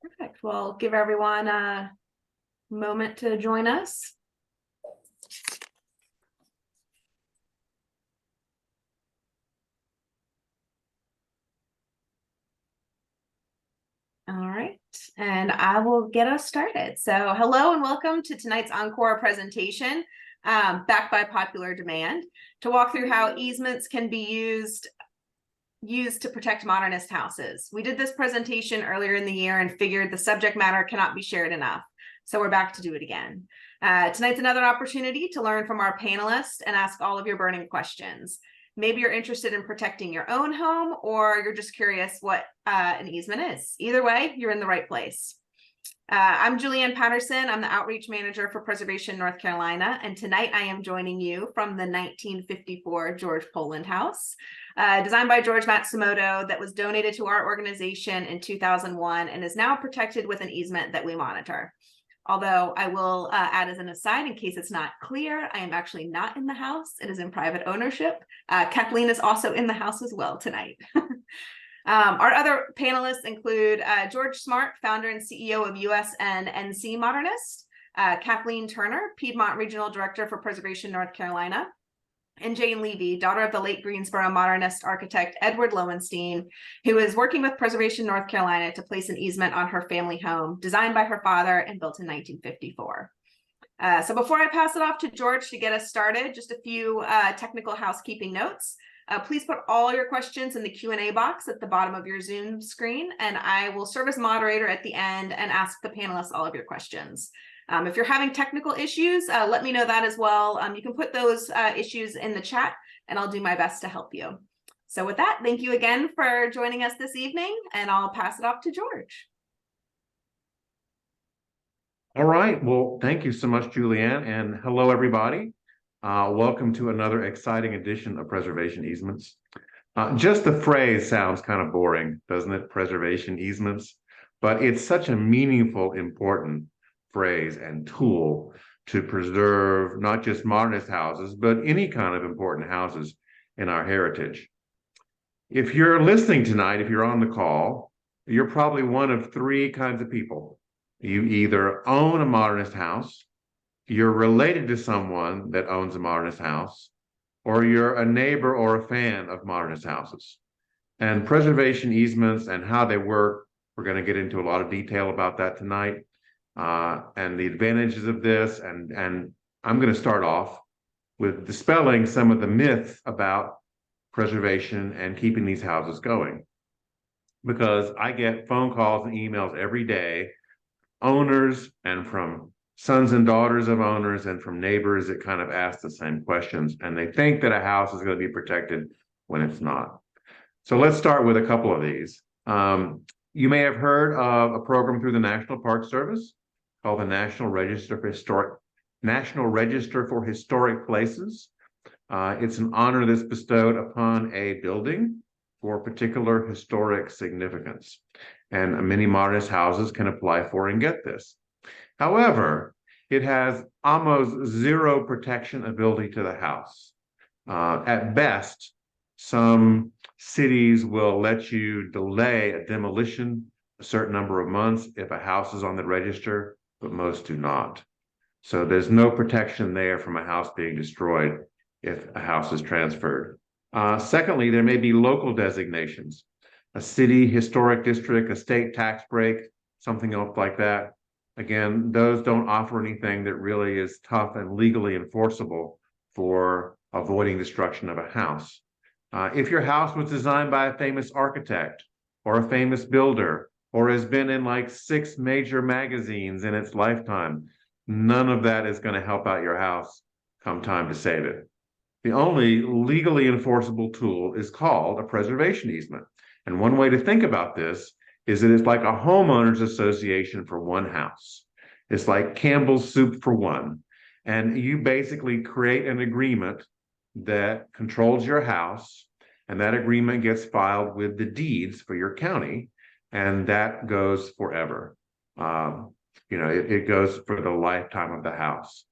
Perfect. Well, give everyone a moment to join us. All right, and I will get us started. So hello and welcome to tonight's Encore presentation, backed by popular demand, to walk through how easements can be used to protect modernist houses. We did this presentation earlier in the year and figured the subject matter cannot be shared enough. So we're back to do it again. Tonight's another opportunity to learn from our panelists and ask all of your burning questions. Maybe you're interested in protecting your own home, or you're just curious what an easement is. Either way, you're in the right place. I'm Julianne Patterson. I'm the Outreach Manager for Preservation North Carolina, and tonight I am joining you from the 1954 George Poland House, designed by George Matsumoto, that was donated to our organization in 2001 and is now protected with an easement that we monitor. Although I will add as an aside, in case it's not clear, I am actually not in the house. It is in private ownership. Kathleen is also in the house as well tonight. Our other panelists include George Smart, founder and CEO of USNC Modernist, Cathleen Turner, Piedmont Regional Director for Preservation North Carolina, and Jane Levy, daughter of the late Greensboro modernist architect Edward Lowenstein, who is working with Preservation North Carolina to place an easement on her family home, designed by her father and built in 1954. So before I pass it off to George to get us started, just a few technical housekeeping notes. Please put all your questions in the Q&A box at the bottom of your Zoom screen, and I will serve as moderator at the end and ask the panelists all of your questions. If you're having technical issues, let me know that as well. You can put those issues in the chat, and I'll do my best to help you. So with that, thank you again for joining us this evening, and I'll pass it off to George. All right. Well, thank you so much, Julianne, and hello, everybody. Welcome to another exciting edition of Preservation Easements. Just the phrase sounds kind of boring, doesn't it? Preservation easements, but it's such a meaningful, important phrase and tool to preserve not just modernist houses, but any kind of important houses in our heritage. If you're listening tonight, if you're on the call, you're probably one of three kinds of people. You either own a modernist house, you're related to someone that owns a modernist house, or you're a neighbor or a fan of modernist houses. And preservation easements and how they work, we're going to get into a lot of detail about that tonight, and the advantages of this. And I'm going to start off with dispelling some of the myths about preservation and keeping these houses going. Because I get phone calls and emails every day, owners and from sons and daughters of owners and from neighbors that kind of ask the same questions, and they think that a house is going to be protected when it's not. So let's start with a couple of these. You may have heard of a program through the National Park Service called the National Register for Historic Places. It's an honor that's bestowed upon a building for particular historic significance, and many modernist houses can apply for and get this. However, it has almost zero protection ability to the house. At best, some cities will let you delay a demolition a certain number of months if a house is on the register, but most do not. So there's no protection there from a house being destroyed if a house is transferred. Secondly, there may be local designations, a city historic district, a state tax break, something else like that. Again, those don't offer anything that really is tough and legally enforceable for avoiding destruction of a house. If your house was designed by a famous architect or a famous builder, or has been in like 6 major magazines in its lifetime, none of that is going to help out your house come time to save it. The only legally enforceable tool is called a preservation easement. And one way to think about this is that it's like a homeowners association for one house. It's like Campbell's soup for one. And you basically create an agreement that controls your house, and that agreement gets filed with the deeds for your county, and that goes forever. It goes for the lifetime of the house.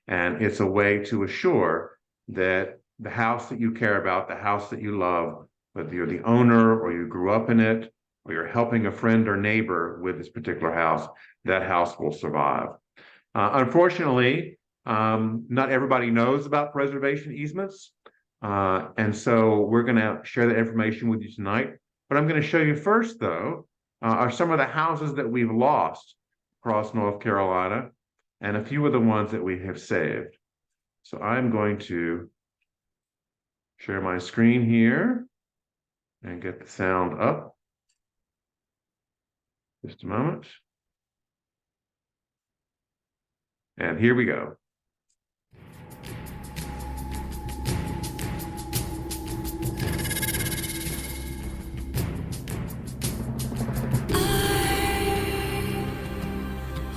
And it's a way to assure that the house that you care about, the house that you love, whether you're the owner or you grew up in it, or you're helping a friend or neighbor with this particular house, that house will survive. Unfortunately, not everybody knows about preservation easements. And so we're going to share that information with you tonight. But I'm going to show you first, though, are some of the houses that we've lost across North Carolina and a few of the ones that we have saved. So I'm going to share my screen here and get the sound up. Just a moment. And here we go.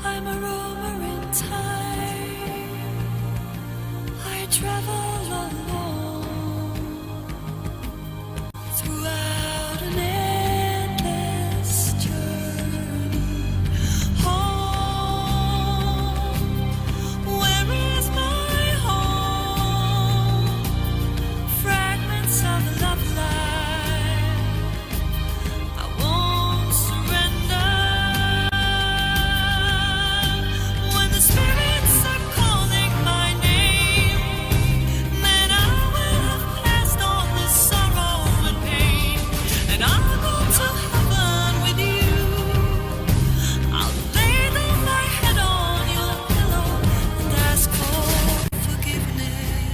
I'm a rover in time. I travel alone throughout an endless journey home. Where is my home? Fragments of a love life. I won't surrender. When the spirits are calling my name, then I will have passed on this sorrow and pain, and I'll go to heaven with you. I'll lay down my head on your pillow and ask for forgiveness.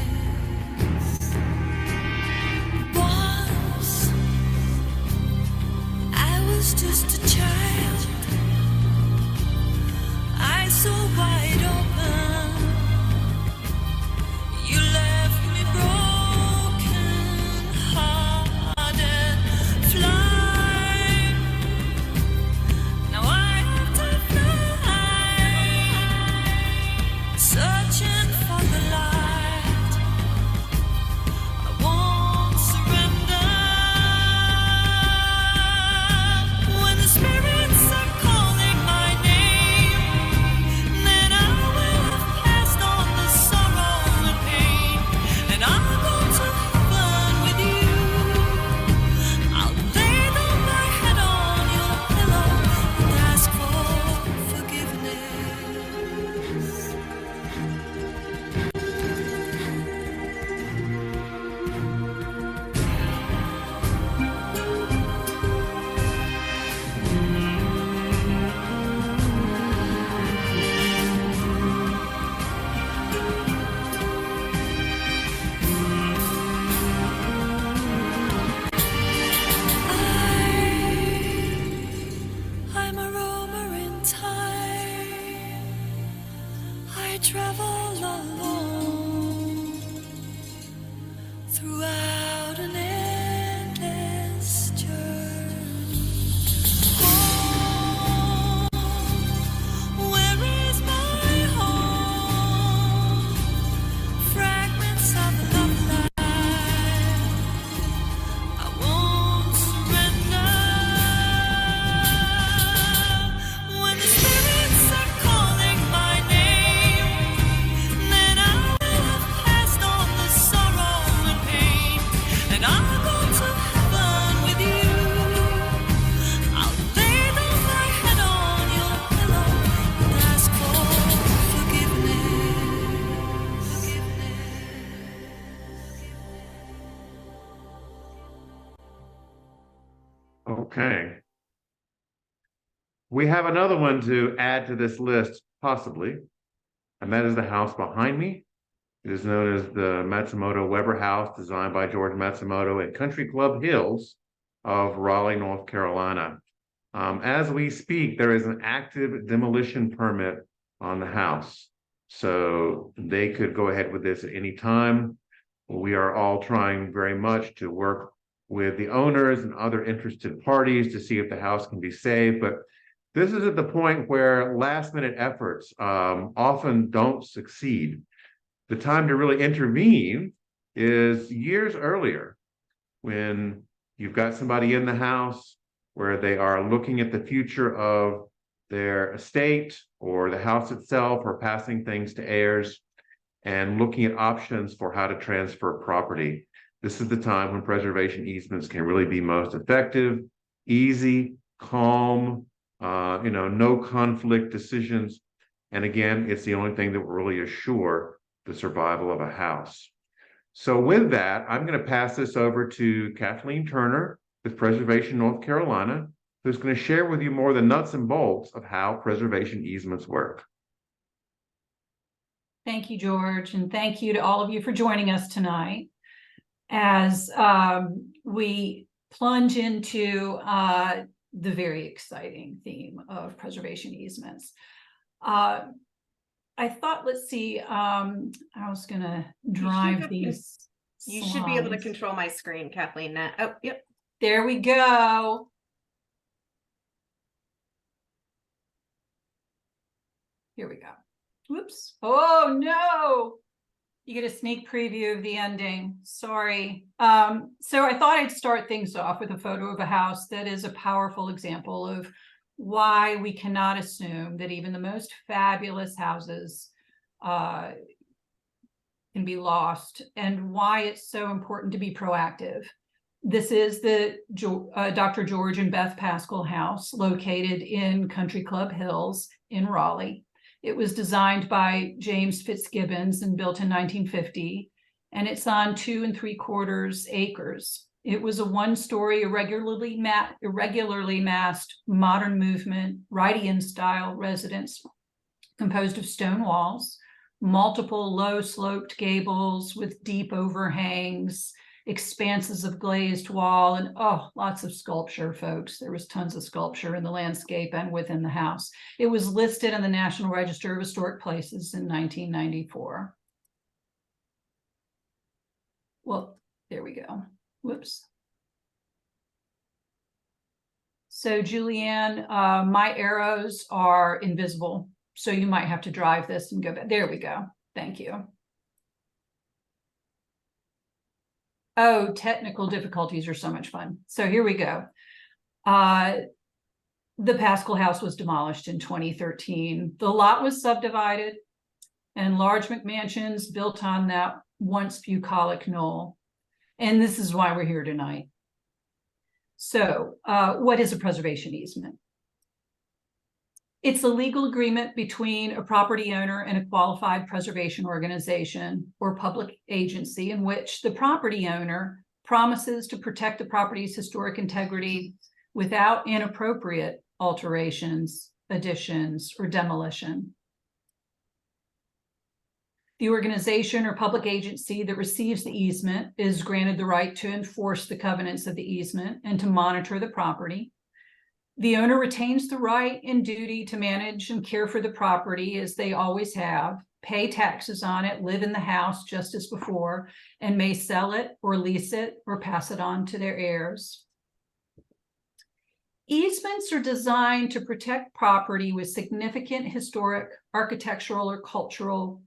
Once I was just a child, eyes so wide open. You left me broken hearted, fly. Now I have to fly, searching for the light. I won't surrender. When the spirits are calling my name, then I will have passed on the sorrow and pain, and I'll go to heaven with you. I'll lay down my head on your pillow and ask for forgiveness. I'm a rover in time. I travel alone throughout an endless journey home. Where is my home? Fragments of a love life. I won't surrender. When the spirits are calling my name, then I will have passed on the sorrow and pain, and I'll go to heaven with you. I'll lay down my head on your pillow and ask for forgiveness. Okay. We have another one to add to this list, possibly, and that is the house behind me. It is known as the Matsumoto Weber House, designed by George Matsumoto at Country Club Hills of Raleigh, North Carolina. As we speak, there is an active demolition permit on the house. So they could go ahead with this at any time. We are all trying very much to work with the owners and other interested parties to see if the house can be saved. But this is at the point where last minute efforts often don't succeed. The time to really intervene is years earlier, when you've got somebody in the house where they are looking at the future of their estate or the house itself, or passing things to heirs and looking at options for how to transfer property. This is the time when preservation easements can really be most effective, easy, calm, no conflict decisions. And again, it's the only thing that will really assure the survival of a house. So with that, I'm going to pass this over to Cathleen Turner with Preservation North Carolina, who's going to share with you more the nuts and bolts of how preservation easements work. Thank you, George, and thank you to all of you for joining us tonight as we plunge into the very exciting theme of preservation easements. I thought, let's see, I was gonna drive these. You should be able to slides. control my screen, Kathleen. Oh, yep. There we go. Here we go. Whoops. Oh no. You get a sneak preview of the ending. Sorry. So I thought I'd start things off with a photo of a house that is a powerful example of why we cannot assume that even the most fabulous houses can be lost, and why it's so important to be proactive. This is the Dr. George and Beth Pascal house located in Country Club Hills in Raleigh. It was designed by James Fitzgibbons and built in 1950, and it's on 2 3/4 acres. It was a one-story, irregularly massed, modern movement, Wrightian style residence composed of stone walls, multiple low-sloped gables with deep overhangs, expanses of glazed wall, and lots of sculpture, folks. There was tons of sculpture in the landscape and within the house. It was listed on the National Register of Historic Places in 1994. Well, there we go. Whoops. So Julianne, my arrows are invisible, so you might have to drive this and go back. There we go. Thank you. Oh, technical difficulties are so much fun. So here we go. The Pascal house was demolished in 2013. The lot was subdivided and large McMansions built on that once bucolic knoll. And this is why we're here tonight. So what is a preservation easement? It's a legal agreement between a property owner and a qualified preservation organization or public agency in which the property owner promises to protect the property's historic integrity without inappropriate alterations, additions, or demolition. The organization or public agency that receives the easement is granted the right to enforce the covenants of the easement and to monitor the property. The owner retains the right and duty to manage and care for the property as they always have, pay taxes on it, live in the house just as before, and may sell it or lease it or pass it on to their heirs. Easements are designed to protect property with significant historic, architectural, or cultural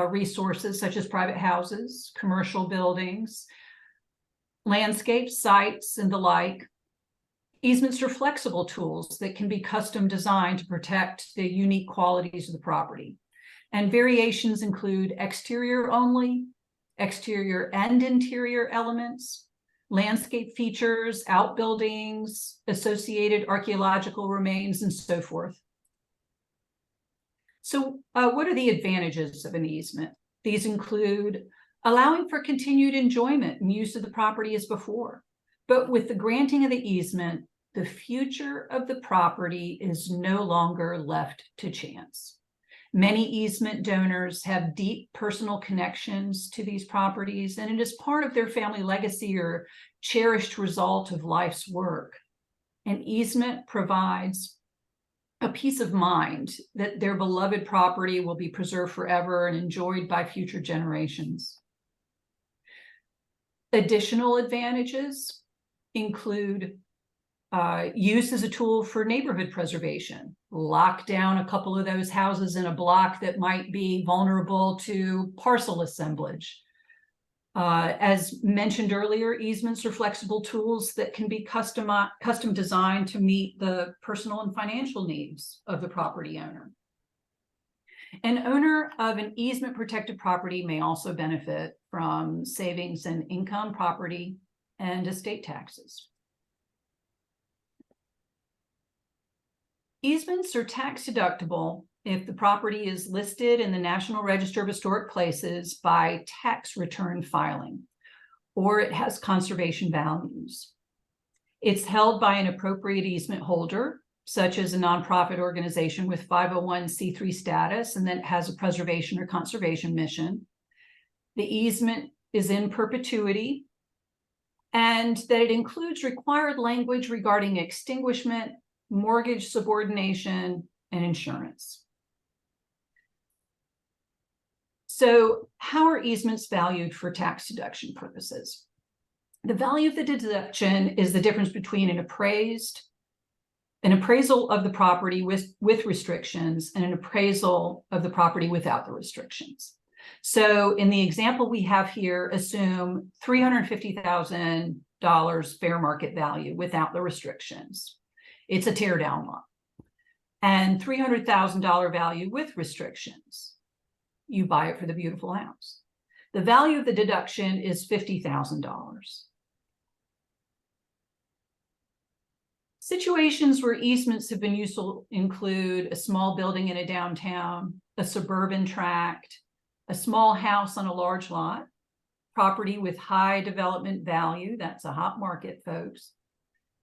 resources such as private houses, commercial buildings, landscape sites, and the like. Easements are flexible tools that can be custom designed to protect the unique qualities of the property. And variations include exterior only, exterior and interior elements, landscape features, outbuildings, associated archaeological remains, and so forth. So what are the advantages of an easement? These include allowing for continued enjoyment and use of the property as before. But with the granting of the easement, the future of the property is no longer left to chance. Many easement donors have deep personal connections to these properties, and it is part of their family legacy or cherished result of life's work. An easement provides a peace of mind that their beloved property will be preserved forever and enjoyed by future generations. Additional advantages include use as a tool for neighborhood preservation. Lock down a couple of those houses in a block that might be vulnerable to parcel assemblage. As mentioned earlier, easements are flexible tools that can be custom designed to meet the personal and financial needs of the property owner. An owner of an easement protected property may also benefit from savings in income, property, and estate taxes. Easements are tax deductible if the property is listed in the National Register of Historic Places by tax return filing, or it has conservation values. It's held by an appropriate easement holder, such as a nonprofit organization with 501c3 status, and that has a preservation or conservation mission. The easement is in perpetuity, and that it includes required language regarding extinguishment, mortgage subordination, and insurance. So how are easements valued for tax deduction purposes? The value of the deduction is the difference between an appraisal of the property with restrictions and an appraisal of the property without the restrictions. So in the example we have here, assume $350,000 fair market value without the restrictions. It's a tear down lot. And $300,000 value with restrictions. You buy it for the beautiful house. The value of the deduction is $50,000. Situations where easements have been useful include a small building in a downtown, a suburban tract, a small house on a large lot, property with high development value, that's a hot market, folks,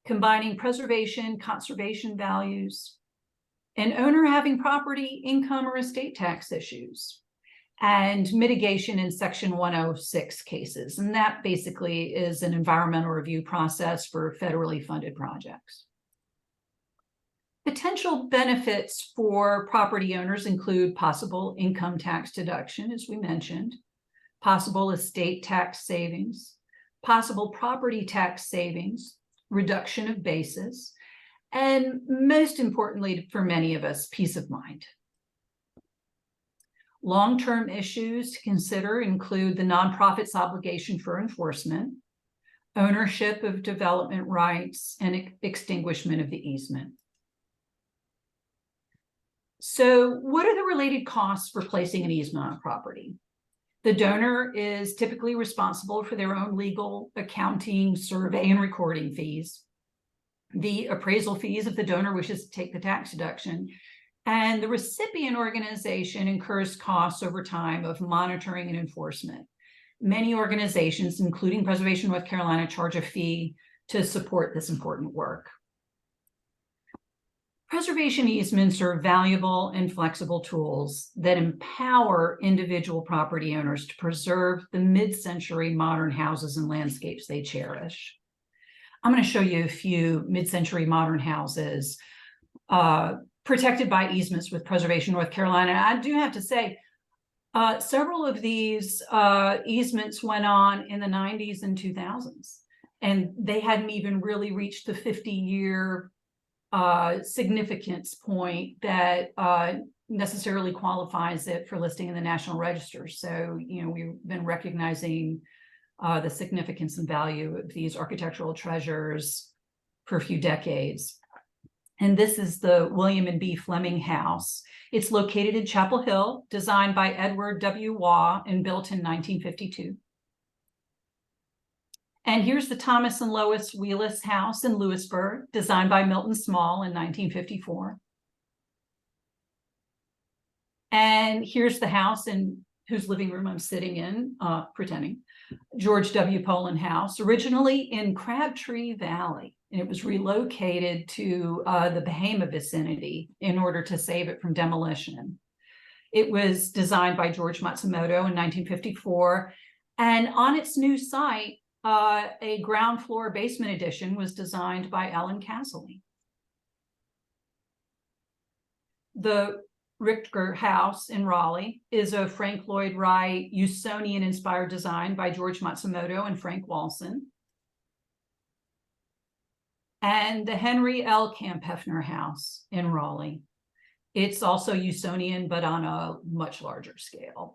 combining preservation, conservation values, an owner having property, income, or estate tax issues, and mitigation in Section 106 cases. And that basically is an environmental review process for federally funded projects. Potential benefits for property owners include possible income tax deduction, as we mentioned, possible estate tax savings, possible property tax savings, reduction of basis, and most importantly for many of us, peace of mind. Long-term issues to consider include the nonprofit's obligation for enforcement, ownership of development rights, and extinguishment of the easement. So what are the related costs for placing an easement on a property? The donor is typically responsible for their own legal, accounting, survey, and recording fees, the appraisal fees if the donor wishes to take the tax deduction, and the recipient organization incurs costs over time of monitoring and enforcement. Many organizations, including Preservation North Carolina, charge a fee to support this important work. Preservation easements are valuable and flexible tools that empower individual property owners to preserve the mid-century modern houses and landscapes they cherish. I'm going to show you a few mid-century modern houses protected by easements with Preservation North Carolina. I do have to say, several of these easements went on in the 90s and 2000s, and they hadn't even really reached the 50-year significance point that necessarily qualifies it for listing in the National Register. So, you know, we've been recognizing the significance and value of these architectural treasures for a few decades. And this is the William and B. Fleming House. It's located in Chapel Hill, designed by Edward W. Waugh and built in 1952. And here's the Thomas and Lois Wheelis House in Lewisburg, designed by Milton Small in 1954. And here's the house in whose living room I'm sitting in, pretending, George W. Poland House, originally in Crabtree Valley. And it was relocated to the Bahama vicinity in order to save it from demolition. It was designed by George Matsumoto in 1954. And on its new site, a ground floor basement addition was designed by Ellen Castley. The Richter House in Raleigh is a Frank Lloyd Wright Usonian-inspired design by George Matsumoto and Frank Walson. And the Henry L. Camp Hefner House in Raleigh. It's also Usonian, but on a much larger scale,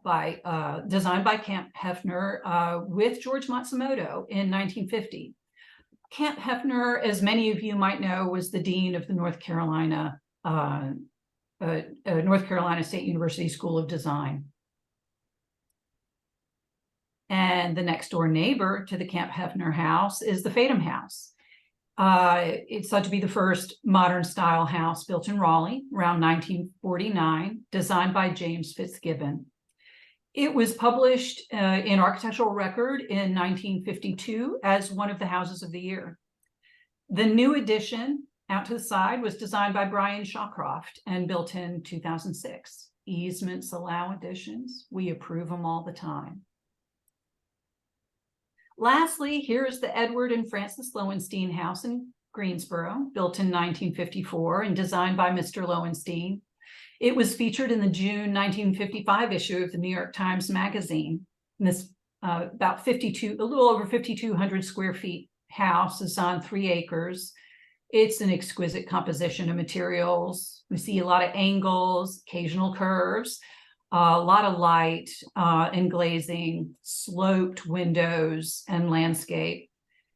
designed by Camp Hefner with George Matsumoto in 1950. Camp Hefner, as many of you might know, was the dean of the North Carolina State University School of Design. And the next door neighbor to the Camp Hefner House is the Fadum House. It's thought to be the first modern style house built in Raleigh around 1949, designed by James Fitzgibbon. It was published in Architectural Record in 1952 as one of the houses of the year. The new addition out to the side was designed by Brian Shawcroft and built in 2006. Easements allow additions. We approve them all the time. Lastly, here's the Edward and Frances Lowenstein house in Greensboro, built in 1954 and designed by Mr. Lowenstein. It was featured in the June 1955 issue of the New York Times Magazine. And this a little over 5,200 square feet house is on 3 acres. It's an exquisite composition of materials. We see a lot of angles, occasional curves, a lot of light and glazing, sloped windows and landscape.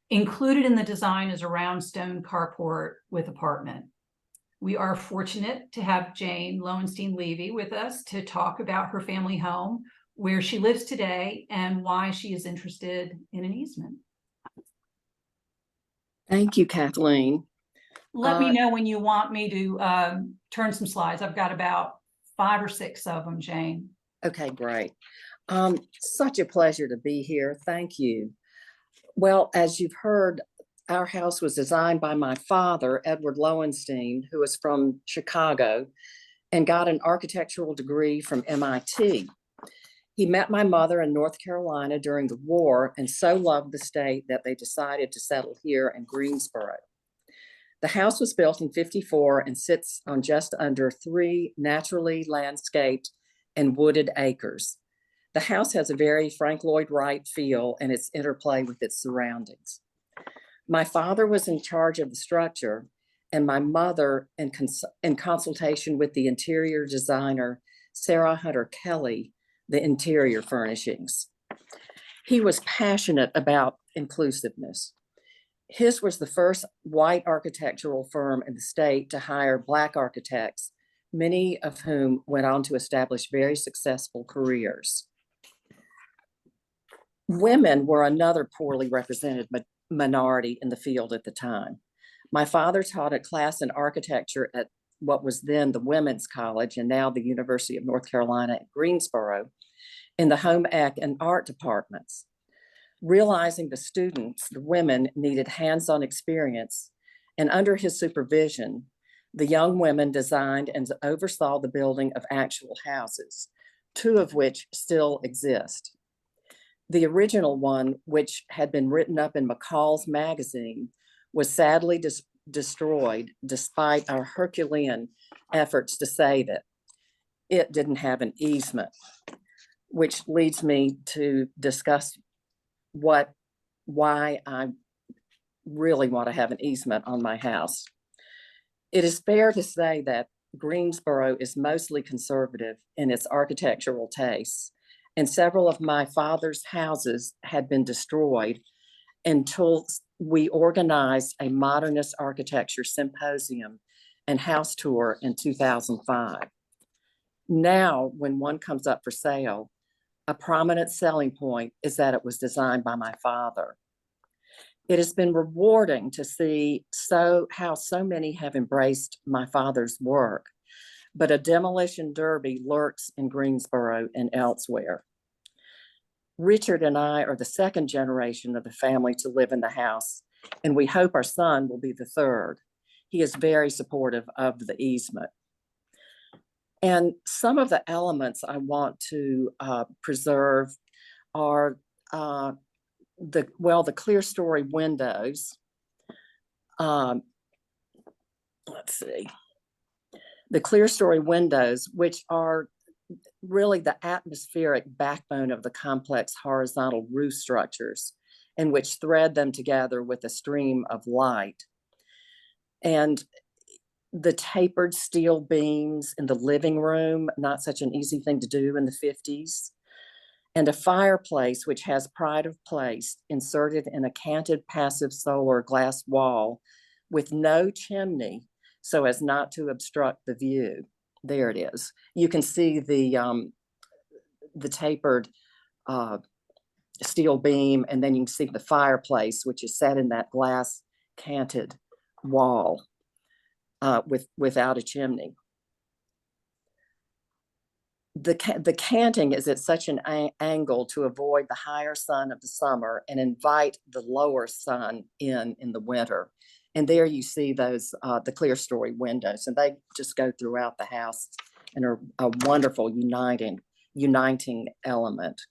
Included in the design is a round stone carport with apartment. We are fortunate to have Jane Lowenstein Levy with us to talk about her family home, where she lives today, and why she is interested in an easement. Thank you, Kathleen. Let me know when you want me to turn some slides. I've got about 5 or 6 of them, Jane. Okay, great. Such a pleasure to be here. Thank you. Well, as you've heard, our house was designed by my father, Edward Lowenstein, who is from Chicago and got an architectural degree from MIT. He met my mother in North Carolina during the war and so loved the state that they decided to settle here in Greensboro. The house was built in 54 and sits on just under 3 naturally landscaped and wooded acres. The house has a very Frank Lloyd Wright feel and its interplay with its surroundings. My father was in charge of the structure, and my mother, in consultation with the interior designer, Sarah Hunter Kelly, the interior furnishings. He was passionate about inclusiveness. His was the first white architectural firm in the state to hire Black architects, many of whom went on to establish very successful careers. Women were another poorly represented minority in the field at the time. My father taught a class in architecture at what was then the Women's College and now the University of North Carolina at Greensboro in the home ec and art departments. Realizing the students, the women, needed hands-on experience, and under his supervision, the young women designed and oversaw the building of actual houses, 2 of which still exist. The original one, which had been written up in McCall's magazine, was sadly destroyed despite our Herculean efforts to save it. It didn't have an easement, which leads me to discuss why I really want to have an easement on my house. It is fair to say that Greensboro is mostly conservative in its architectural tastes, and several of my father's houses had been destroyed until we organized a modernist architecture symposium and house tour in 2005. Now, when one comes up for sale, a prominent selling point is that it was designed by my father. It has been rewarding to see how so many have embraced my father's work, but a demolition derby lurks in Greensboro and elsewhere. Richard and I are the 2nd generation of the family to live in the house, and we hope our son will be the 3rd. He is very supportive of the easement. And some of the elements I want to preserve are the clear story windows. Let's see. The clear story windows, which are really the atmospheric backbone of the complex horizontal roof structures, and which thread them together with a stream of light. And the tapered steel beams in the living room, not such an easy thing to do in the 50s. And a fireplace which has pride of place inserted in a canted passive solar glass wall with no chimney so as not to obstruct the view. There it is. You can see the tapered steel beam, and then you can see the fireplace, which is set in that glass canted wall without a chimney. The canting is at such an angle to avoid the higher sun of the summer and invite the lower sun in the winter. And there you see those the clear story windows, and they just go throughout the house and are a wonderful uniting element.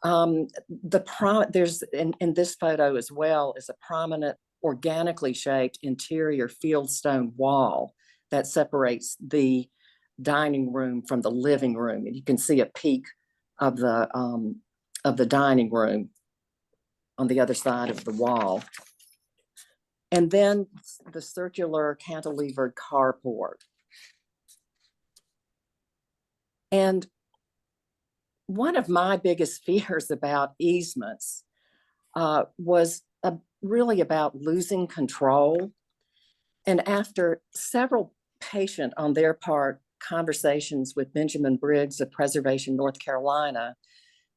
There's in this photo as well is a prominent organically shaped interior fieldstone wall that separates the dining room from the living room, and you can see a peek of the dining room on the other side of the wall. And then the circular cantilevered carport. And one of my biggest fears about easements was really about losing control. And after several patient on their part conversations with Benjamin Briggs of Preservation, North Carolina,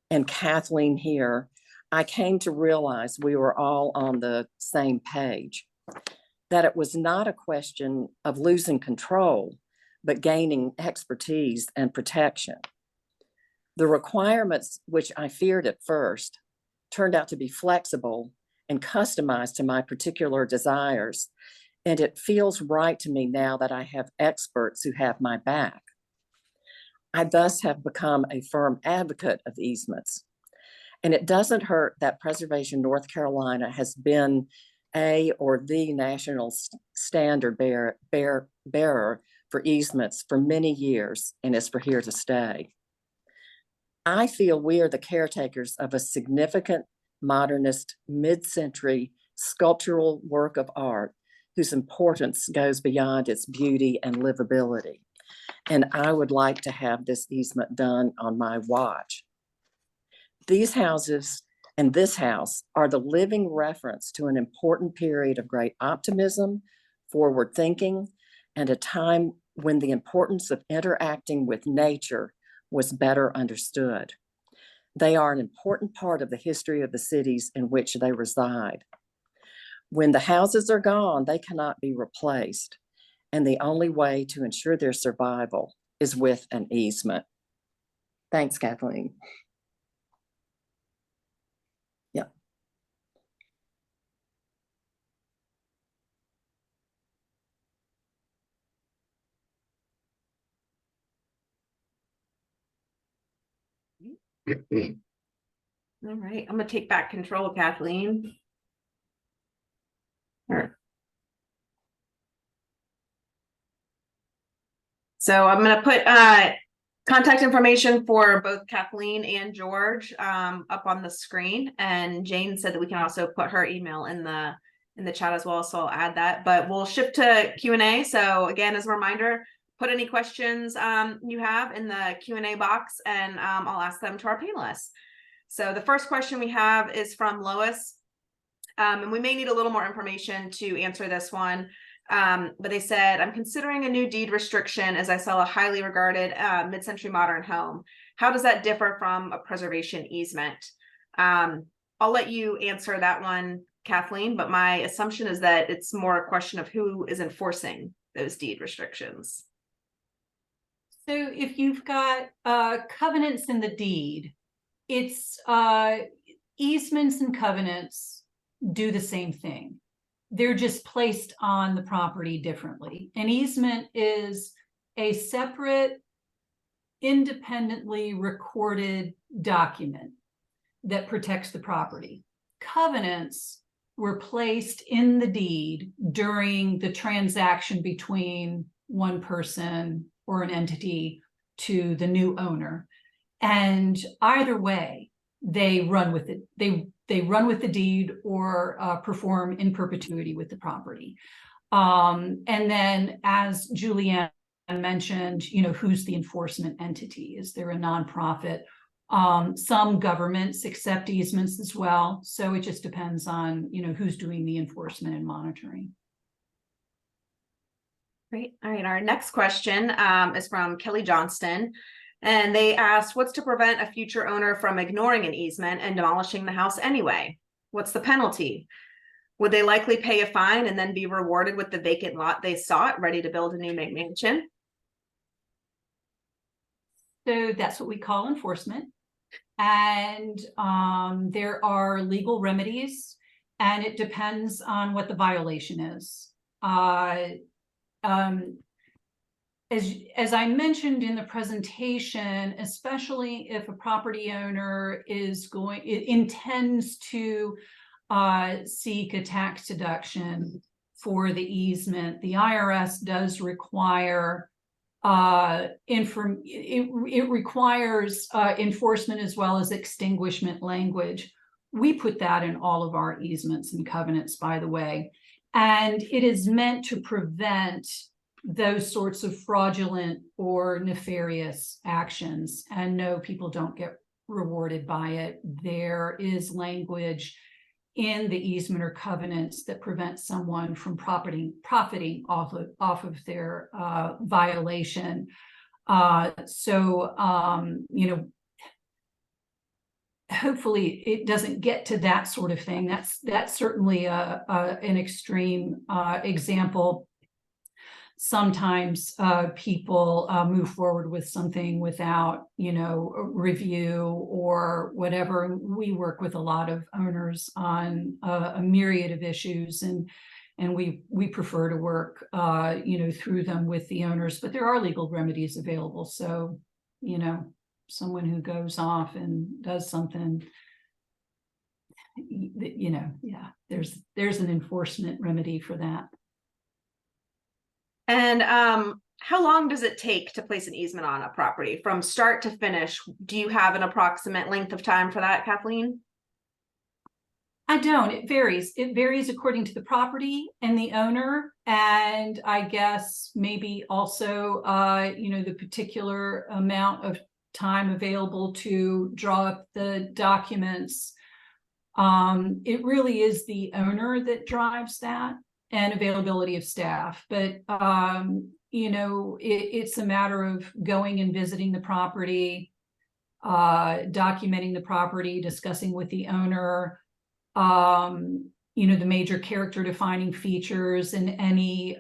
and Cathleen here, I came to realize we were all on the same page, that it was not a question of losing control, but gaining expertise and protection. The requirements, which I feared at first, turned out to be flexible and customized to my particular desires. And it feels right to me now that I have experts who have my back. I thus have become a firm advocate of easements. And it doesn't hurt that Preservation North Carolina has been a or the national standard bearer for easements for many years and is for here to stay. I feel we are the caretakers of a significant modernist mid-century sculptural work of art whose importance goes beyond its beauty and livability. And I would like to have this easement done on my watch. These houses and this house are the living reference to an important period of great optimism, forward thinking, and a time when the importance of interacting with nature was better understood. They are an important part of the history of the cities in which they reside. When the houses are gone, they cannot be replaced. And the only way to ensure their survival is with an easement. Thanks, Kathleen. Yeah. All right, I'm gonna take back control, Kathleen. All right. So I'm gonna put contact information for both Kathleen and George up on the screen. And Jane said that we can also put her email in the chat as well, so I'll add that. But we'll shift to Q&A. So again, as a reminder, put any questions you have in the Q&A box, and I'll ask them to our panelists. So the first question we have is from Lois, and we may need a little more information to answer this one. But they said, I'm considering a new deed restriction as I sell a highly regarded mid-century modern home. How does that differ from a preservation easement? I'll let you answer that one, Kathleen, but my assumption is that it's more a question of who is enforcing those deed restrictions. So if you've got covenants in the deed, it's easements and covenants do the same thing. They're just placed on the property differently. An easement is a separate, independently recorded document that protects the property. Covenants were placed in the deed during the transaction between one person or an entity to the new owner. And either way, they run with it. They run with the deed or perform in perpetuity with the property. And then, as Julianne mentioned, who's the enforcement entity? Is there a nonprofit? Some governments accept easements as well. So it just depends on, who's doing the enforcement and monitoring. Great. All right. Our next question is from Kelly Johnston. And they asked, what's to prevent a future owner from ignoring an easement and demolishing the house anyway? What's the penalty? Would they likely pay a fine and then be rewarded with the vacant lot they sought, ready to build a new McMansion? So that's what we call enforcement. And there are legal remedies, and it depends on what the violation is. As I mentioned in the presentation, especially if a property owner intends to seek a tax deduction for the easement, the IRS does require it requires enforcement as well as extinguishment language. We put that in all of our easements and covenants, by the way, and it is meant to prevent those sorts of fraudulent or nefarious actions. And no, people don't get rewarded by it. There is language in the easement or covenants that prevent someone from profiting off of their violation. Hopefully it doesn't get to that sort of thing. That's certainly an extreme example. Sometimes people move forward with something without, review or whatever. We work with a lot of owners on a myriad of issues, and we prefer to work, through them with the owners. But there are legal remedies available. So, someone who goes off and does something, there's an enforcement remedy for that. And how long does it take to place an easement on a property from start to finish? Do you have an approximate length of time for that, Kathleen? I don't. It varies. It varies according to the property and the owner, and I guess maybe also, the particular amount of time available to draw up the documents. It really is the owner that drives that, and availability of staff. But, it's a matter of going and visiting the property, documenting the property, discussing with the owner, the major character defining features and any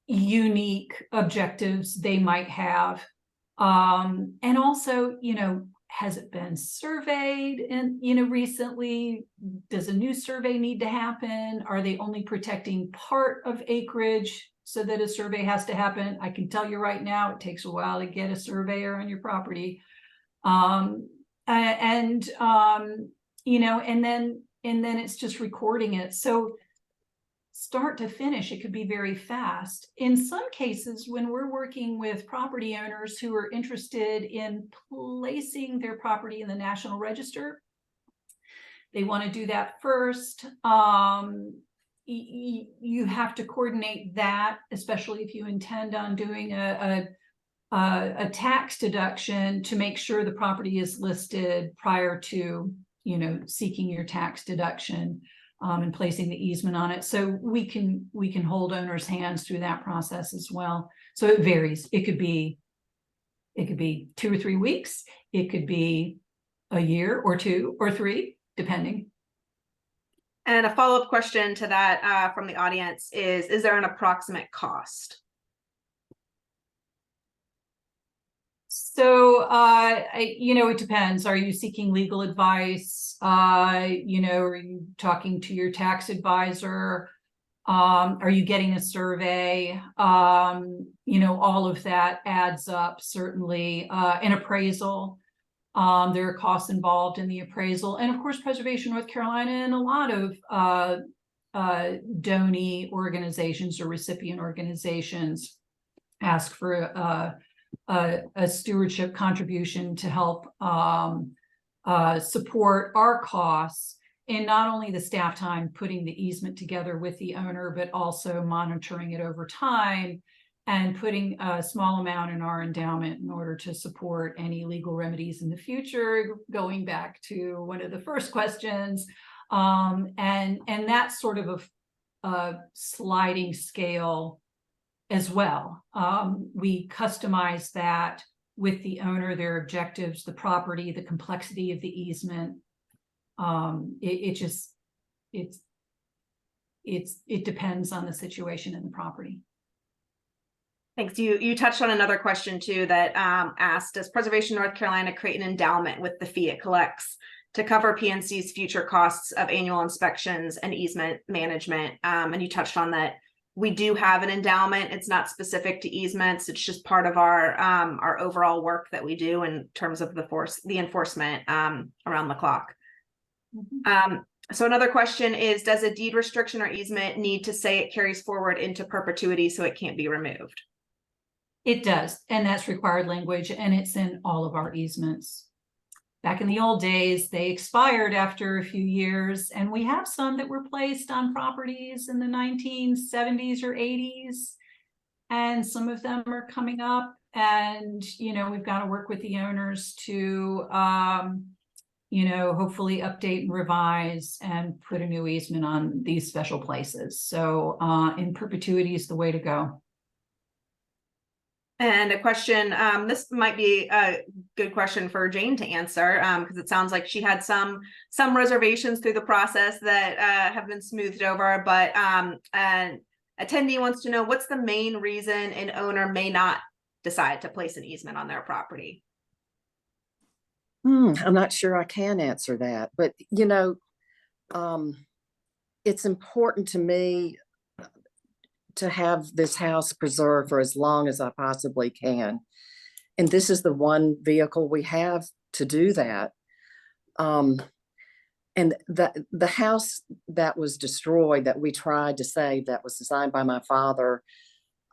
unique objectives they might have. And also, has it been surveyed and, recently? Does a new survey need to happen? Are they only protecting part of acreage so that a survey has to happen? I can tell you right now, it takes a while to get a surveyor on your property. And then it's just recording it. So start to finish, it could be very fast. In some cases, when we're working with property owners who are interested in placing their property in the National Register, they want to do that first. You have to coordinate that, especially if you intend on doing a tax deduction, to make sure the property is listed prior to, seeking your tax deduction. And placing the easement on it. So we can hold owners' hands through that process as well. So it varies. It could be 2 or 3 weeks. It could be a year or 2 or 3, depending. And a follow-up question to that from the audience is there an approximate cost? So, it depends. Are you seeking legal advice? Are you talking to your tax advisor? Are you getting a survey? All of that adds up, certainly. An appraisal. There are costs involved in the appraisal. And of course, Preservation North Carolina and a lot of donee organizations or recipient organizations ask for a stewardship contribution to help support our costs in not only the staff time putting the easement together with the owner, but also monitoring it over time and putting a small amount in our endowment in order to support any legal remedies in the future, going back to one of the first questions. And that's sort of a sliding scale as well. We customize that with the owner, their objectives, the property, the complexity of the easement. It's it depends on the situation in the property. Thanks. You touched on another question too that asked, does Preservation North Carolina create an endowment with the fee it collects to cover PNC's future costs of annual inspections and easement management? And you touched on that. We do have an endowment. It's not specific to easements. It's just part of our overall work that we do in terms of the enforcement around the clock. So another question is, does a deed restriction or easement need to say it carries forward into perpetuity so it can't be removed? It does, and that's required language, and it's in all of our easements. Back in the old days, they expired after a few years, and we have some that were placed on properties in the 1970s or 80s, and some of them are coming up, and, you know, we've got to work with the owners to, you know, hopefully update and revise and put a new easement on these special places. So in perpetuity is the way to go. And a question, this might be a good question for Jane to answer, because it sounds like she had some reservations through the process that have been smoothed over, but an attendee wants to know, what's the main reason an owner may not decide to place an easement on their property? I'm not sure I can answer that, but you know, it's important to me to have this house preserved for as long as I possibly can. And this is the one vehicle we have to do that. And the house that was destroyed, that we tried to save, that was designed by my father,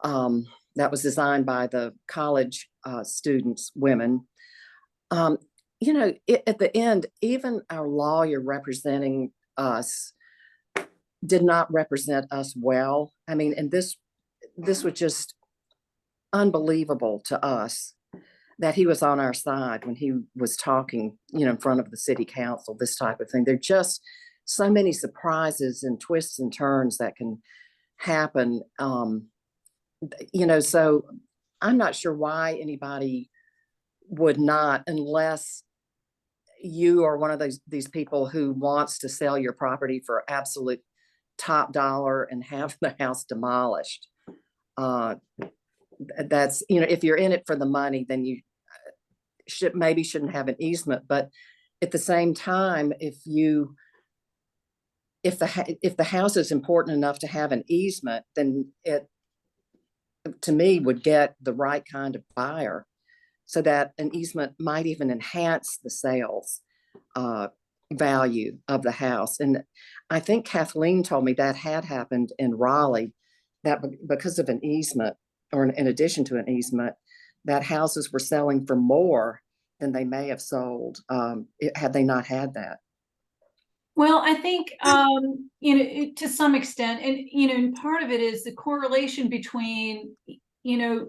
that was designed by the college students, women. You know, at the end, even our lawyer representing us did not represent us well. I mean, and this was just unbelievable to us that he was on our side when he was talking, you know, in front of the city council, this type of thing. There are just so many surprises and twists and turns that can happen. You know, so I'm not sure why anybody would not, unless you are one of these people who wants to sell your property for absolute top dollar and have the house demolished. That's, you know, if you're in it for the money, then you shouldn't have an easement. But at the same time, if the house is important enough to have an easement, then it, to me, would get the right kind of buyer, so that an easement might even enhance the sales value of the house. And I think Kathleen told me that had happened in Raleigh, that because of an easement, or in addition to an easement, that houses were selling for more than they may have sold had they not had that. Well, I think, you know, to some extent, and, you know, and part of it is the correlation between, you know,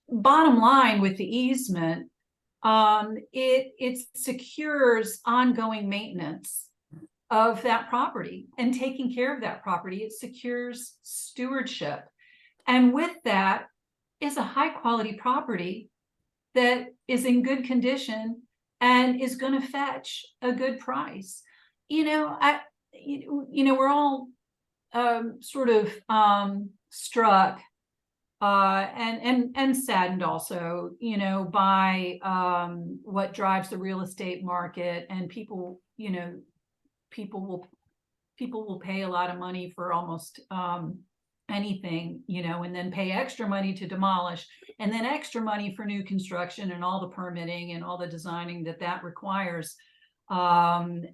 bottom line with the easement, it secures ongoing maintenance of that property and taking care of that property. It secures stewardship. And with that is a high quality property that is in good condition and is going to fetch a good price. You know, we're all sort of struck and saddened also, you know, by what drives the real estate market, and people, you know, people will pay a lot of money for almost anything, you know, and then pay extra money to demolish, and then extra money for new construction and all the permitting and all the designing that requires. And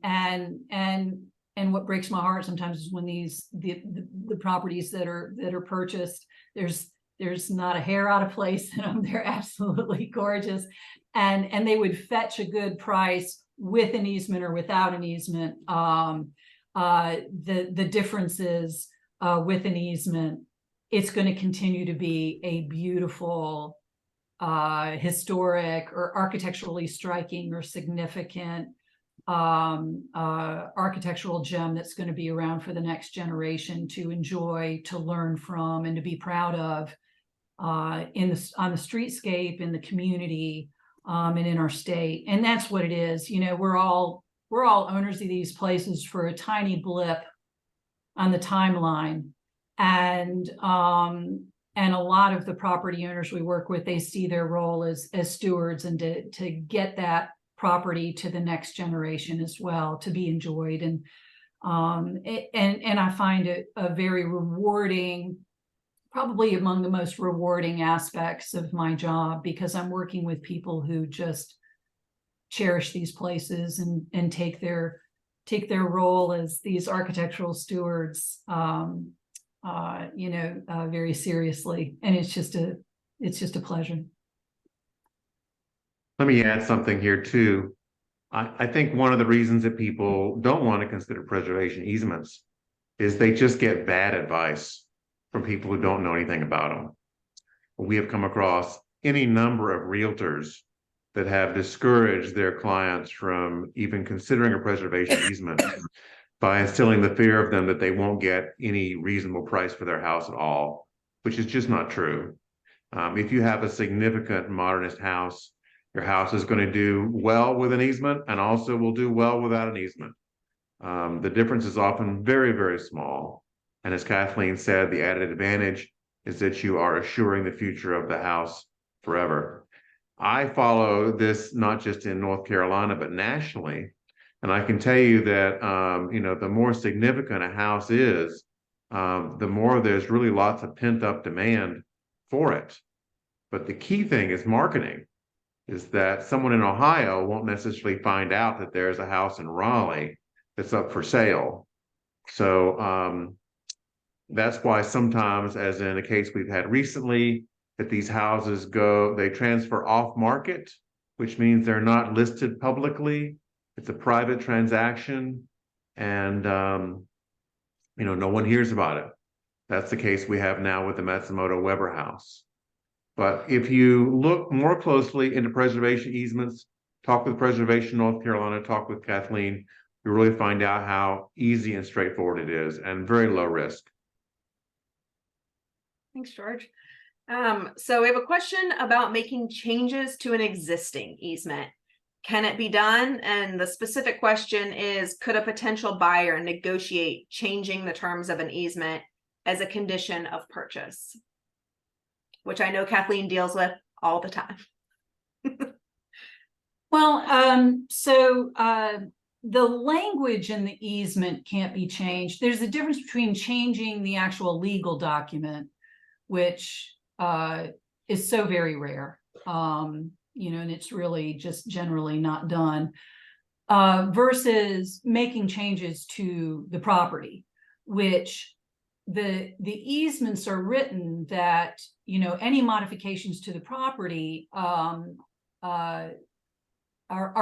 what breaks my heart sometimes is when the properties that are purchased, there's not a hair out of place in them. They're absolutely gorgeous, and they would fetch a good price with an easement or without an easement. The difference is with an easement, it's going to continue to be a beautiful, historic or architecturally striking or significant architectural gem that's going to be around for the next generation to enjoy, to learn from, and to be proud of on the streetscape, in the community, and in our state. And that's what it is. You know, we're all owners of these places for a tiny blip timeline. And a lot of the property owners we work with, they see their role as stewards and to get that property to the next generation as well, to be enjoyed. And I find it a very rewarding, probably among the most rewarding aspects of my job, because I'm working with people who just cherish these places and take their role as these architectural stewards, very seriously. And it's just a pleasure. Let me add something here too. I think one of the reasons that people don't want to consider preservation easements is they just get bad advice from people who don't know anything about them. We have come across any number of realtors that have discouraged their clients from even considering a preservation easement by instilling the fear of them that they won't get any reasonable price for their house at all, which is just not true. If you have a significant modernist house, your house is going to do well with an easement and also will do well without an easement. The difference is often very, very small. And as Kathleen said, the added advantage is that you are assuring the future of the house forever. I follow this not just in North Carolina, but nationally. And I can tell you that, the more significant a house is, the more there's really lots of pent up demand for it. But the key thing is marketing, is that someone in Ohio won't necessarily find out that there's a house in Raleigh that's up for sale. So that's why sometimes, as in a case we've had recently, that these houses they transfer off market, which means they're not listed publicly. It's a private transaction, and no one hears about it. That's the case we have now with the Matsumoto Weber house. But if you look more closely into preservation easements, talk with Preservation North Carolina, talk with Kathleen, you really find out how easy and straightforward it is, and very low risk. Thanks, George. So we have a question about making changes to an existing easement. Can it be done? And the specific question is, could a potential buyer negotiate changing the terms of an easement as a condition of purchase? Which I know Kathleen deals with all the time. Well, so the language in the easement can't be changed. There's a difference between changing the actual legal document, which is so very rare, and it's really just generally not done, versus making changes to the property, which the easements are written that, any modifications to the property are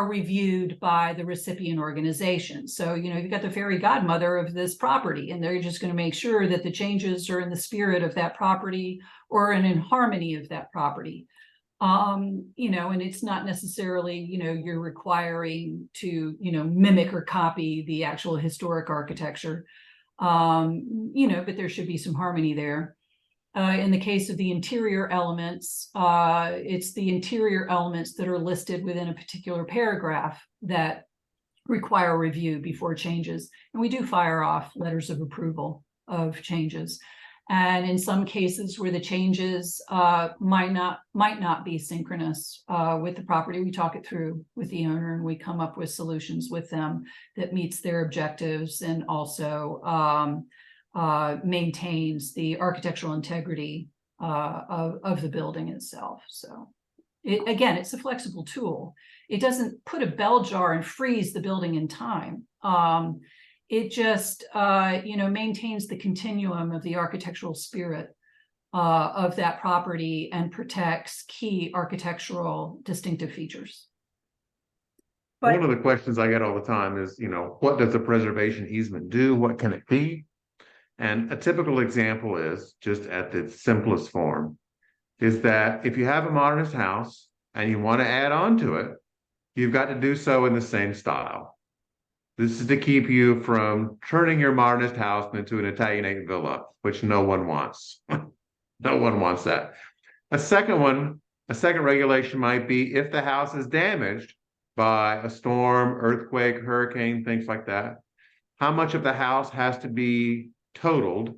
reviewed by the recipient organization. So, you've got the fairy godmother of this property, and they're just going to make sure that the changes are in the spirit of that property or in harmony of that property. And it's not necessarily, you're requiring to, mimic or copy the actual historic architecture. But there should be some harmony there. In the case of the interior elements, it's the interior elements that are listed within a particular paragraph that require review before changes. And we do fire off letters of approval of changes. And in some cases where the changes might not be synchronous with the property, we talk it through with the owner and we come up with solutions with them that meets their objectives and also maintains the architectural integrity of the building itself. So it's a flexible tool. It doesn't put a bell jar and freeze the building in time. It just, maintains the continuum of the architectural spirit of that property and protects key architectural distinctive features. But one of the questions I get all the time is, what does a preservation easement do? What can it be? And a typical example is, just at its simplest form, is that if you have a modernist house and you want to add on to it, you've got to do so in the same style. This is to keep you from turning your modernist house into an Italianate villa, which no one wants. No one wants that. A second regulation might be if the house is damaged by a storm, earthquake, hurricane, things like that, how much of the house has to be totaled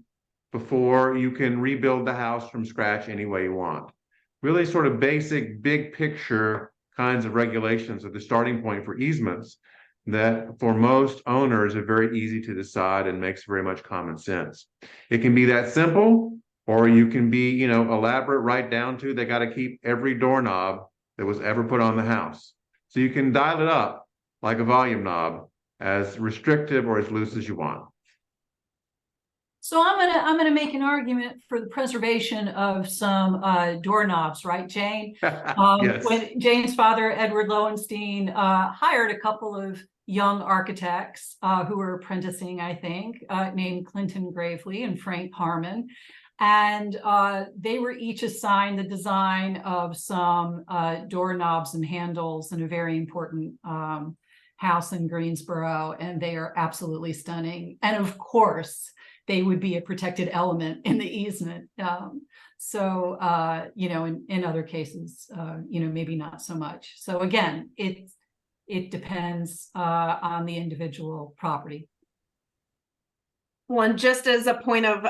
before you can rebuild the house from scratch any way you want. Really sort of basic, big picture kinds of regulations are the starting point for easements that for most owners are very easy to decide and makes very much common sense. It can be that simple, or you can be, you know, elaborate right down to they got to keep every doorknob that was ever put on the house. So you can dial it up like a volume knob, as restrictive or as loose as you want. So I'm gonna make an argument for the preservation of some doorknobs, right, Jane? Yes. When Jane's father, Edward Lowenstein, hired a couple of young architects who were apprenticing, I think, named Clinton Gravely and Frank Harmon. And they were each assigned the design of some doorknobs and handles in a very important house in Greensboro, and they are absolutely stunning. And of course, they would be a protected element in the easement. So, you know, in other cases, you know, maybe not so much. So again, it depends on the individual property. Well, and just as a point of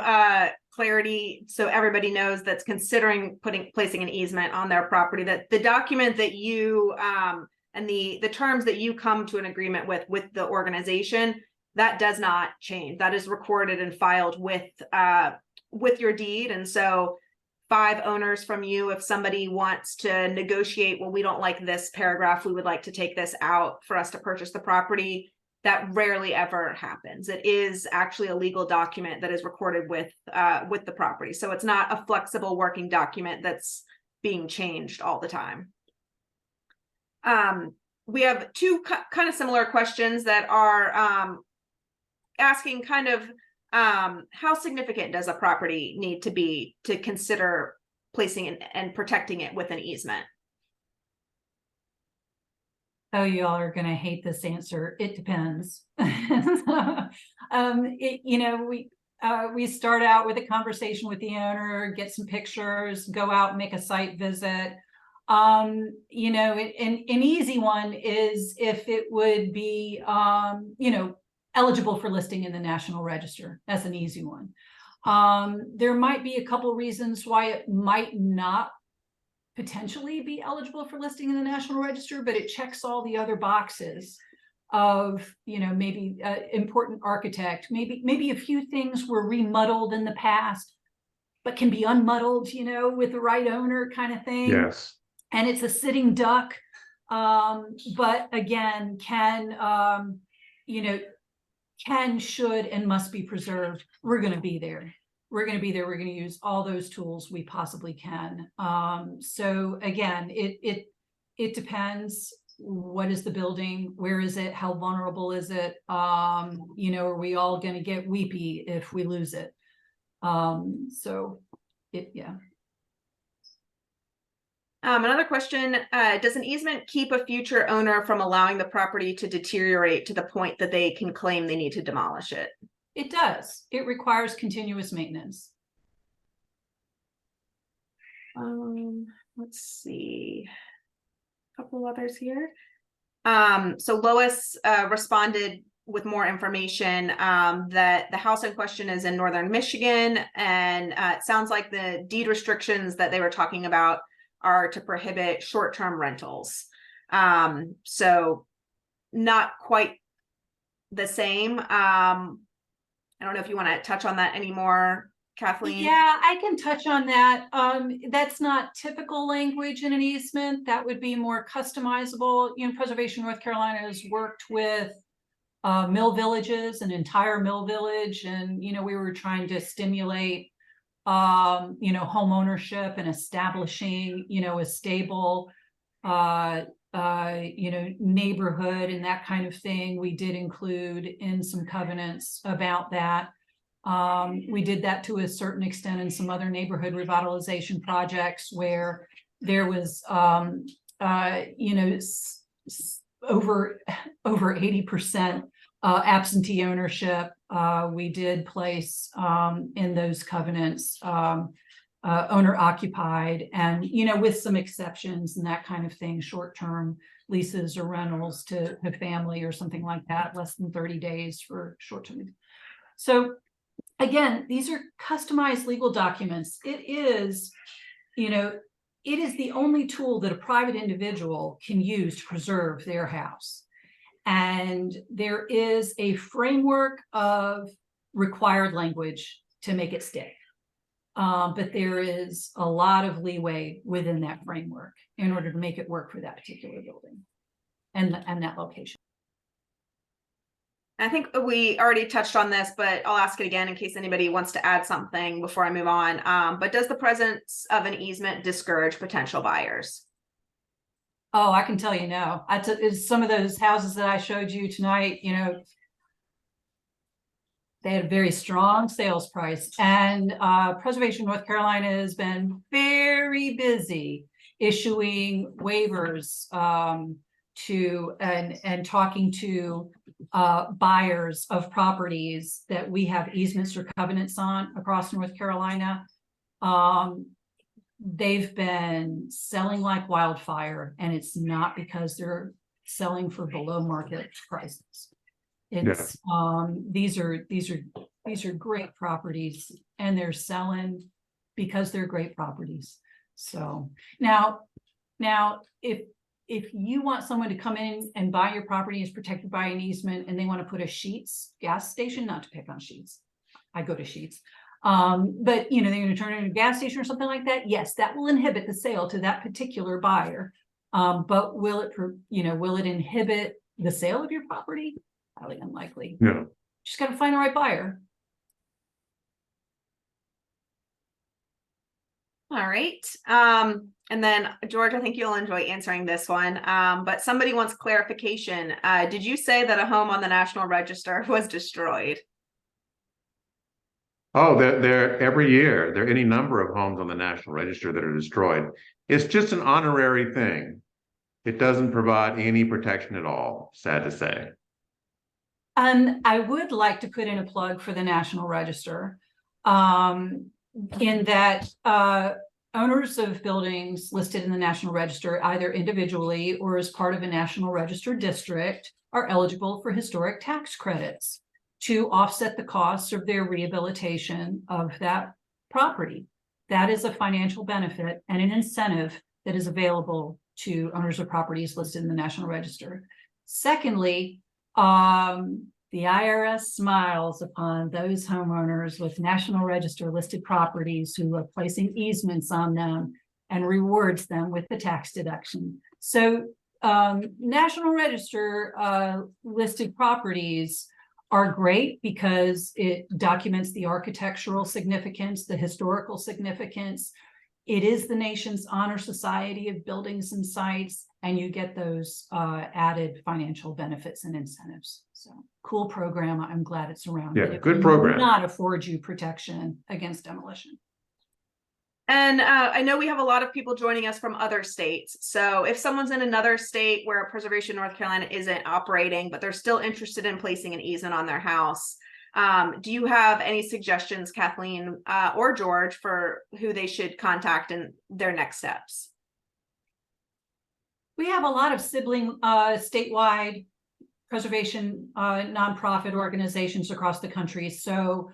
clarity, so everybody knows that's considering placing an easement on their property, that the document that you and the terms that you come to an agreement with the organization, that does not change. That is recorded and filed with your deed. And so 5 owners from you, if somebody wants to negotiate, well, we don't like this paragraph, we would like to take this out for us to purchase the property, that rarely ever happens. It is actually a legal document that is recorded with the property. So it's not a flexible working document that's being changed all the time. We have 2 kind of similar questions that are asking kind of how significant does a property need to be to consider placing and protecting it with an easement? Oh, y'all are going to hate this answer. It depends. You know, we start out with a conversation with the owner, get some pictures, go out and make a site visit. You know, an easy one is if it would be, you know, eligible for listing in the National Register. That's an easy one. There might be a couple reasons why it might not potentially be eligible for listing in the National Register, but it checks all the other boxes of, you know, maybe important architect, maybe a few things were remuddled in the past, but can be unmuddled, you know, with the right owner kind of thing. Yes. And it's a sitting duck, but again, can, you know, can, should, and must be preserved. We're going to be there. We're going to be there. We're going to use all those tools we possibly can. So again, it depends. What is the building? Where is it? How vulnerable is it? You know, are we all going to get weepy if we lose it? So yeah. Another question, does an easement keep a future owner from allowing the property to deteriorate to the point that they can claim they need to demolish it? It does. It requires continuous maintenance. Let's see. A couple others here. So Lois responded with more information that the house in question is in northern Michigan, and it sounds like the deed restrictions that they were talking about are to prohibit short-term rentals. So not quite the same. I don't know if you want to touch on that anymore, Kathleen. Yeah, I can touch on that. That's not typical language in an easement. That would be more customizable. You know, Preservation North Carolina has worked with mill villages, an entire mill village, and you know, we were trying to stimulate you know, home ownership and establishing, you know, a stable you know, neighborhood and that kind of thing. We did include in some covenants about that. We did that to a certain extent in some other neighborhood revitalization projects where there was you know, over 80% absentee ownership. We did place in those covenants owner occupied, and you know, with some exceptions and that kind of thing, short-term leases or rentals to family or something like that, less than 30 days for short-term. So again, these are customized legal documents. It is, it is the only tool that a private individual can use to preserve their house. And there is a framework of required language to make it stick. But there is a lot of leeway within that framework in order to make it work for that particular building and that location. I think we already touched on this, but I'll ask it again in case anybody wants to add something before I move on. But does the presence of an easement discourage potential buyers? Oh, I can tell you no. Some of those houses that I showed you tonight, they had a very strong sales price, and Preservation North Carolina has been very busy issuing waivers and talking to buyers of properties that we have easements or covenants on across North Carolina. They've been selling like wildfire, and it's not because they're selling for below market prices. It's these are great properties, and they're selling because they're great properties. So now if you want someone to come in and buy your property is protected by an easement, and they want to put a Sheetz gas station, not to pick on Sheetz, I go to Sheetz, but they're going to turn it into a gas station or something like that. Yes, that will inhibit the sale to that particular buyer. But will it inhibit the sale of your property? Highly unlikely. Yeah. Just got to find the right buyer. All right. And then George, I think you'll enjoy answering this one. But somebody wants clarification. Did you say that a home on the National Register was destroyed? Oh, there every year, there are any number of homes on the National Register that are destroyed. It's just an honorary thing. It doesn't provide any protection at all, sad to say. I would like to put in a plug for the National Register, in that owners of buildings listed in the National Register, either individually or as part of a National Register district, are eligible for historic tax credits to offset the costs of their rehabilitation of that property. That is a financial benefit and an incentive that is available to owners of properties listed in the National Register. Secondly, the IRS smiles upon those homeowners with National Register listed properties who are placing easements on them and rewards them with the tax deduction. So National Register listed properties are great because it documents the architectural significance, the historical significance. It is the nation's honor society of buildings and sites, and you get those added financial benefits and incentives. So cool program. I'm glad it's around. Yeah, good program. Not afford you protection against demolition. And I know we have a lot of people joining us from other states. So if someone's in another state where Preservation North Carolina isn't operating, but they're still interested in placing an easement on their house, do you have any suggestions, Kathleen or George, for who they should contact in their next steps? We have a lot of sibling statewide preservation nonprofit organizations across the country. So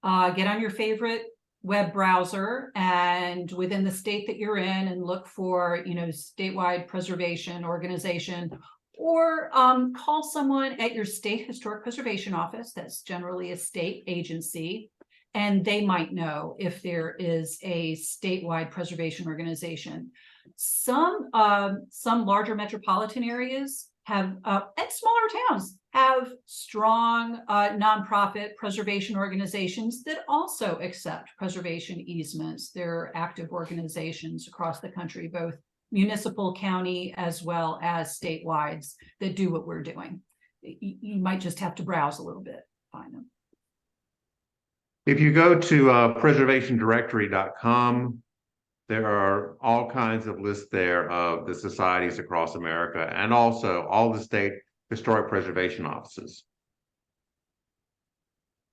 get on your favorite web browser and within the state that you're in and look for, statewide preservation organization, or call someone at your state historic preservation office. That's generally a state agency, and they might know if there is a statewide preservation organization. Some larger metropolitan areas have, and smaller towns have strong nonprofit preservation organizations that also accept preservation easements. There are active organizations across the country, both municipal, county, as well as statewide, that do what we're doing. You might just have to browse a little bit, find them. If you go to preservationdirectory.com, there are all kinds of lists there of the societies across America and also all the state historic preservation offices.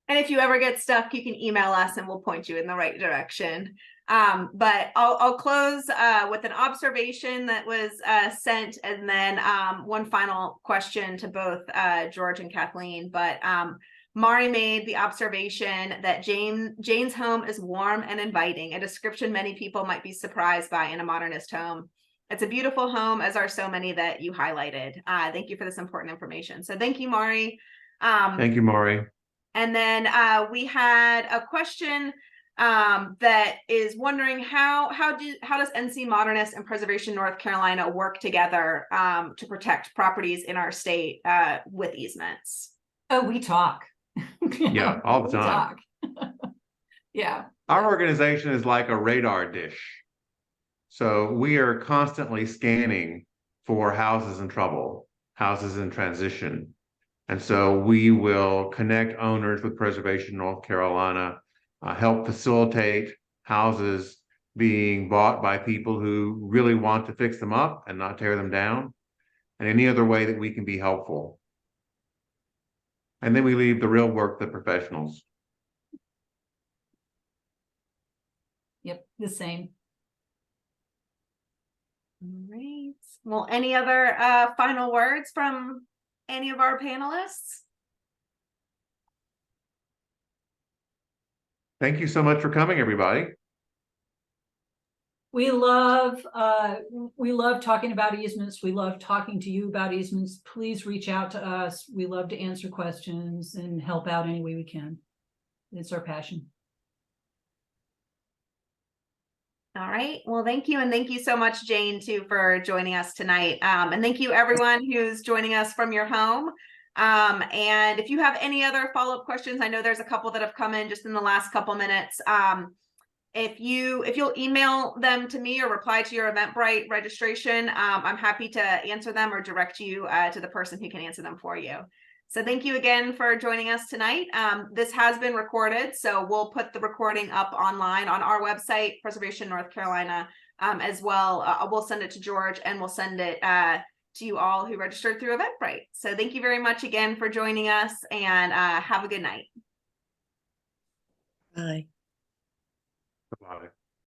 And if you ever get stuck, you can email us and we'll point you in the right direction. But I'll close with an observation that was sent, and then one final question to both George and Kathleen. But Mari made the observation that Jane's home is warm and inviting, a description many people might be surprised by in a modernist home. It's a beautiful home, as are so many that you highlighted. Thank you for this important information. So thank you, Mari. Thank you, Maury. And then we had a question that is wondering how does NC Modernist and Preservation North Carolina work together to protect properties in our state with easements? Oh, we talk. Yeah, all the We time. talk. Yeah. Our organization is like a radar dish. So we are constantly scanning for houses in trouble, houses in transition. And so we will connect owners with Preservation North Carolina, help facilitate houses being bought by people who really want to fix them up and not tear them down, and any other way that we can be helpful. And then we leave the real work to the professionals. Yep, the same. All right. Well, any other final words from any of our panelists? Thank you so much for coming, everybody. We love talking about easements. We love talking to you about easements. Please reach out to us. We love to answer questions and help out any way we can. It's our passion. All right. Well, thank you. And thank you so much, Jane, too, for joining us tonight. And thank you, everyone who's joining us from your home. And if you have any other follow-up questions, I know there's a couple that have come in just in the last couple minutes. If you'll email them to me or reply to your Eventbrite registration, I'm happy to answer them or direct you to the person who can answer them for you. So thank you again for joining us tonight. This has been recorded, so we'll put the recording up online on our website, Preservation North Carolina, as well. We'll send it to George, and we'll send it to you all who registered through Eventbrite. So thank you very much again for joining us, and have a good night. Bye. Bye.